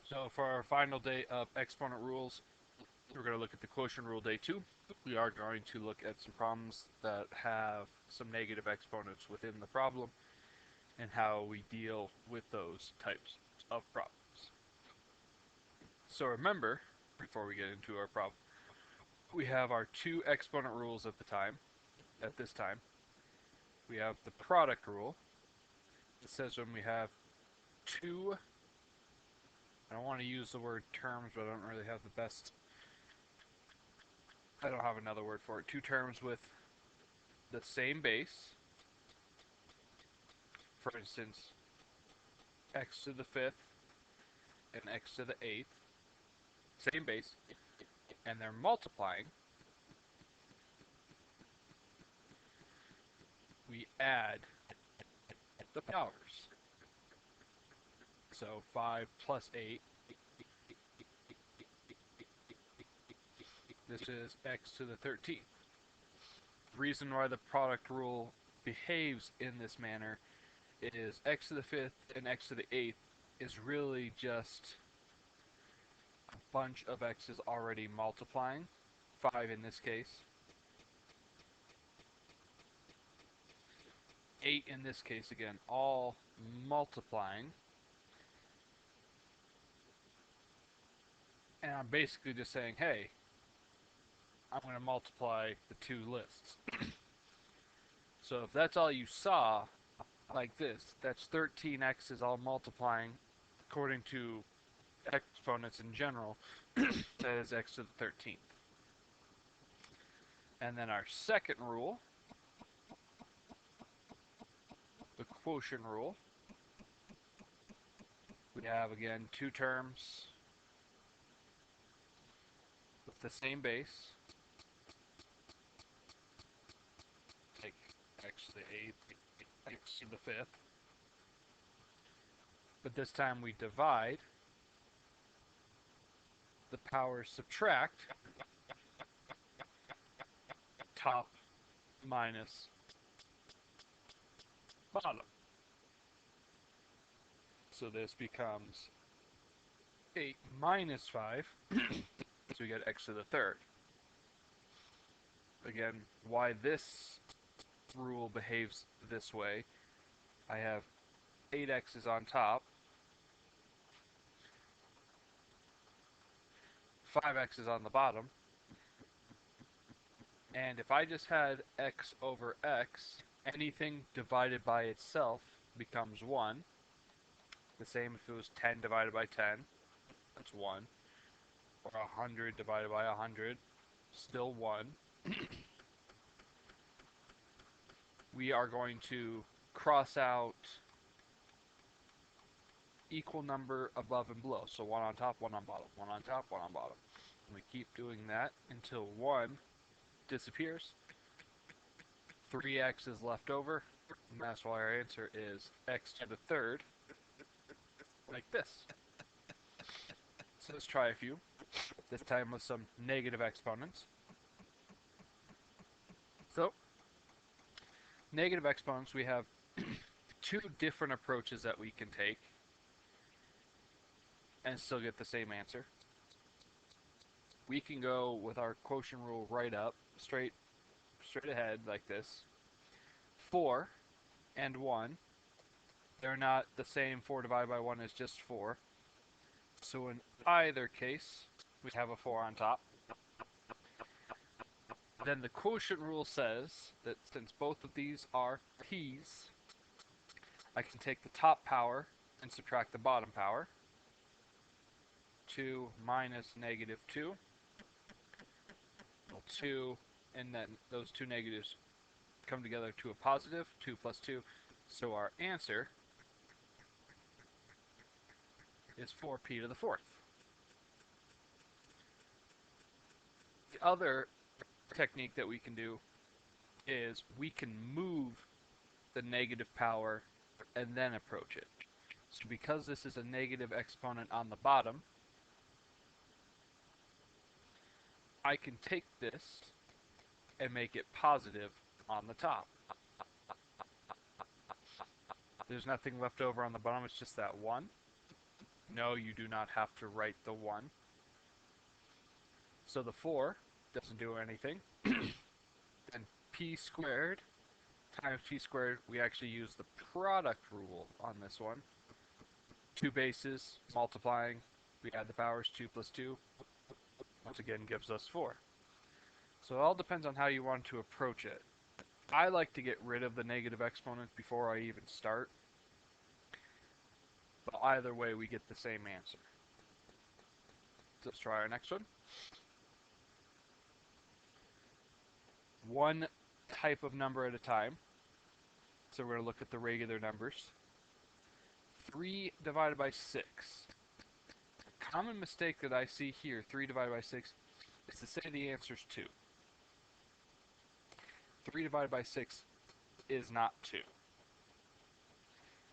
So for our final day of exponent rules, we're going to look at the quotient rule day 2. We are going to look at some problems that have some negative exponents within the problem and how we deal with those types of problems. So remember, before we get into our problem, we have our two exponent rules at this time. We have the product rule. It says when we have two, I don't want to use the word terms, but I don't really have the best, I don't have another word for it. Two terms with the same base. For instance, x to the fifth and x to the eighth, same base, and they're multiplying. We add the powers. So 5 plus 8, this is x to the 13th. The reason why the product rule behaves in this manner is x to the 5th and x to the 8th is really just a bunch of x's already multiplying, 5 in this case, 8 in this case again, all multiplying. And I'm basically just saying, hey, I'm going to multiply the two lists. So if that's all you saw, like this, that's 13x's all multiplying according to exponents in general. That is x to the 13th. And then our second rule, the quotient rule, we have again two terms with the same base. Take x to the 8th, x to the 5th. But this time we divide. The powers subtract top minus bottom. So this becomes 8 minus 5, so we get x to the third. Again, why this rule behaves this way, I have 8x's on top, 5x's on the bottom, and if I just had x over x, anything divided by itself becomes 1. The same if it was 10 divided by 10, that's 1. Or 100 divided by 100, still 1. We are going to cross out equal number above and below. So 1 on top, 1 on bottom, 1 on top, 1 on bottom. And we keep doing that until 1 disappears. 3x is left over, and that's why our answer is x to the third, like this. So let's try a few, this time with some negative exponents. So, negative exponents, we have two different approaches that we can take and still get the same answer. We can go with our quotient rule right up, straight ahead like this. 4 and 1, they're not the same. 4 divided by 1 is just 4. So in either case, we have a 4 on top. Then the quotient rule says that since both of these are p's, I can take the top power and subtract the bottom power. 2 minus negative 2. 2, and then those two negatives come together to a positive, 2 plus 2. So our answer is 4p to the fourth. The other technique that we can do is we can move the negative power and then approach it. So because this is a negative exponent on the bottom, I can take this and make it positive on the top. There's nothing left over on the bottom, it's just that 1. No, you do not have to write the 1. So the 4 doesn't do anything. Then p squared times p squared, we actually use the product rule on this one. Two bases, multiplying, we add the powers, 2 plus 2, once again gives us 4. So it all depends on how you want to approach it. I like to get rid of the negative exponent before I even start, but either way we get the same answer. So let's try our next one. One type of number at a time. So we're going to look at the regular numbers. 3 divided by 6. A common mistake that I see here, 3 divided by 6, is to say the answer is 2. 3 divided by 6 is not 2.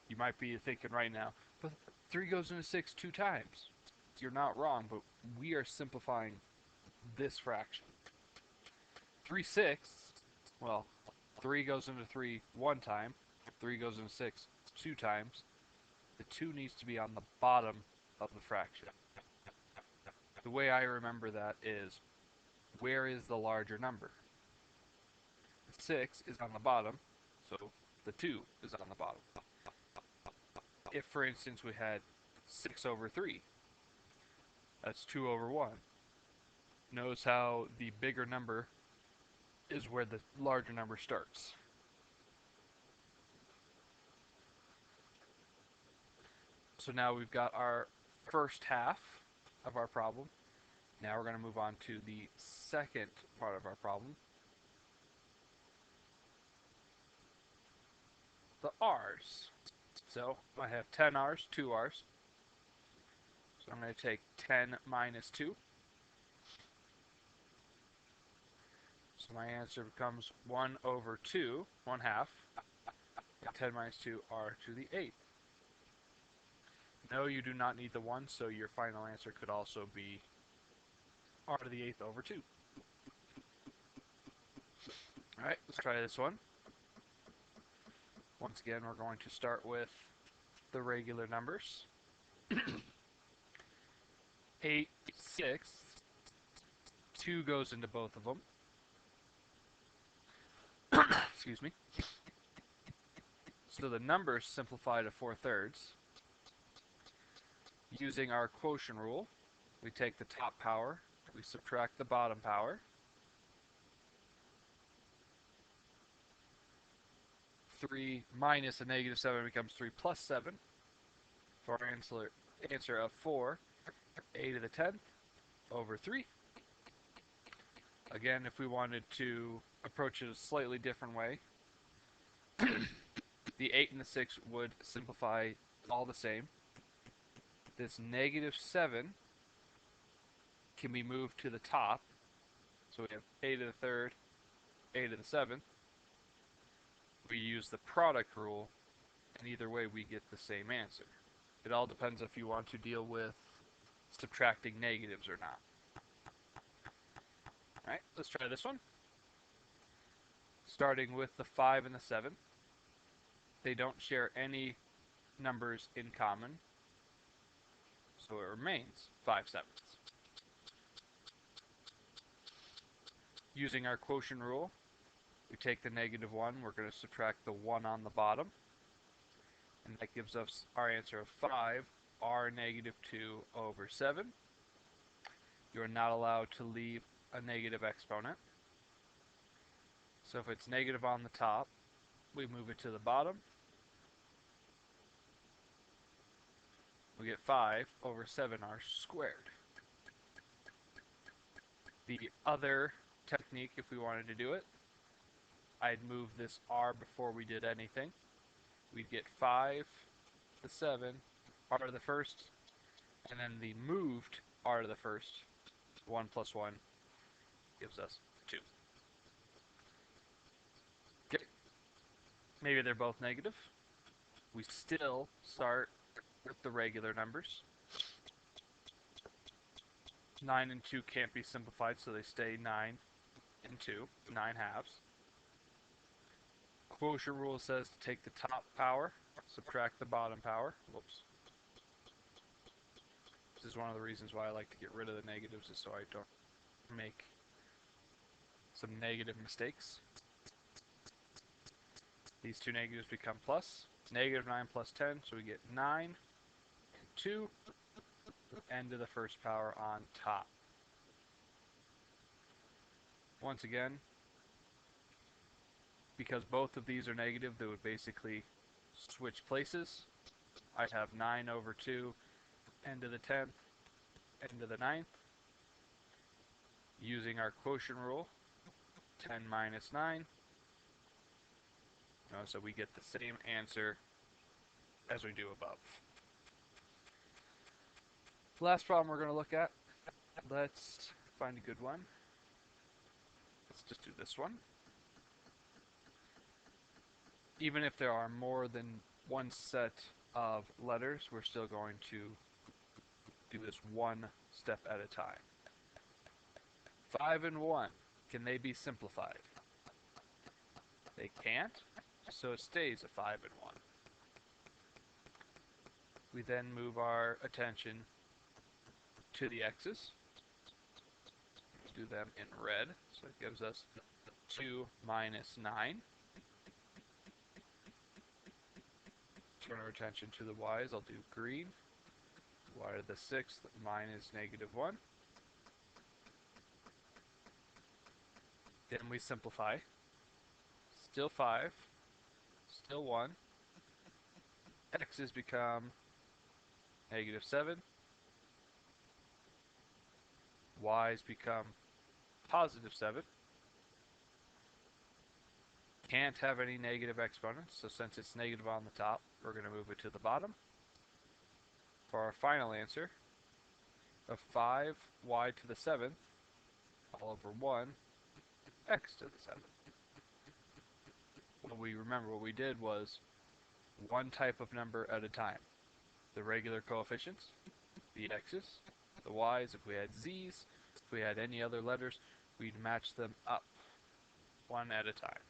You might be thinking right now, but 3 goes into 6 2 times. You're not wrong, but we are simplifying this fraction. 3/6, well, 3 goes into 3 1 time, 3 goes into 6 2 times. The 2 needs to be on the bottom of the fraction. The way I remember that is, where is the larger number? The 6 is on the bottom, so the 2 is on the bottom. If, for instance, we had 6 over 3, that's 2 over 1. Notice how the bigger number is where the larger number starts. So now we've got our first half of our problem. Now we're going to move on to the second part of our problem. The r's. So I have 10 r's, 2 r's. So I'm going to take 10 minus 2. So my answer becomes 1 over 2, 1 half. And 10 minus 2, r to the 8th. No, you do not need the 1, so your final answer could also be r to the 8th over 2. Alright, let's try this one. Once again, we're going to start with the regular numbers. 8, 6. 2 goes into both of them. Excuse me. So the numbers simplify to 4/3. Using our quotient rule, we take the top power, we subtract the bottom power. 3 minus a negative 7 becomes 3 plus 7. For our answer of 4, a to the 10th over 3. Again, if we wanted to approach it a slightly different way, the 8 and the 6 would simplify all the same. This negative 7 can be moved to the top. So we have a to the 3rd, a to the 7th. We use the product rule, and either way we get the same answer. It all depends if you want to deal with subtracting negatives or not. Alright, let's try this one. Starting with the 5 and the 7. They don't share any numbers in common, so it remains 5/7. Using our quotient rule, we take the negative 1, we're going to subtract the 1 on the bottom, and that gives us our answer of 5, r negative 2 over 7. You are not allowed to leave a negative exponent. So if it's negative on the top, we move it to the bottom. We get 5 over 7r squared. The other technique, if we wanted to do it, I'd move this r before we did anything. We'd get 5 to the 7, r to the first, and then the moved r to the first, 1 plus 1, gives us 2. Okay. Maybe they're both negative. We still start with the regular numbers. 9 and 2 can't be simplified, so they stay 9 and 2, 9 halves. Quotient rule says to take the top power, subtract the bottom power. Whoops. is one of the reasons why I like to get rid of the negatives, is so I don't make some negative mistakes. These two negatives become plus. Negative 9 plus 10, so we get 9 and 2, n to the first power on top. Once again, because both of these are negative, they would basically switch places. I'd have 9 over 2, n to the 10th, n to the 9th. Using our quotient rule, 10 minus 9. So we get the same answer as we do above. The last problem we're going to look at, let's find a good one. Let's just do this one. Even if there are more than one set of letters, we're still going to do this one step at a time. 5 and 1, can they be simplified? They can't, so it stays a 5 and 1. We then move our attention to the x's. Do them in red, so it gives us 2 minus 9. Turn our attention to the y's, I'll do green. Y to the 6th minus negative 1. Then we simplify. Still 5, still 1. X's become negative 7. Y's become positive 7. Can't have any negative exponents, so since it's negative on the top, we're going to move it to the bottom. For our final answer of 5y to the 7th all over 1 x to the 7th. What we did was one type of number at a time. The regular coefficients, the x's, the y's, if we had z's, if we had any other letters, we'd match them up one at a time.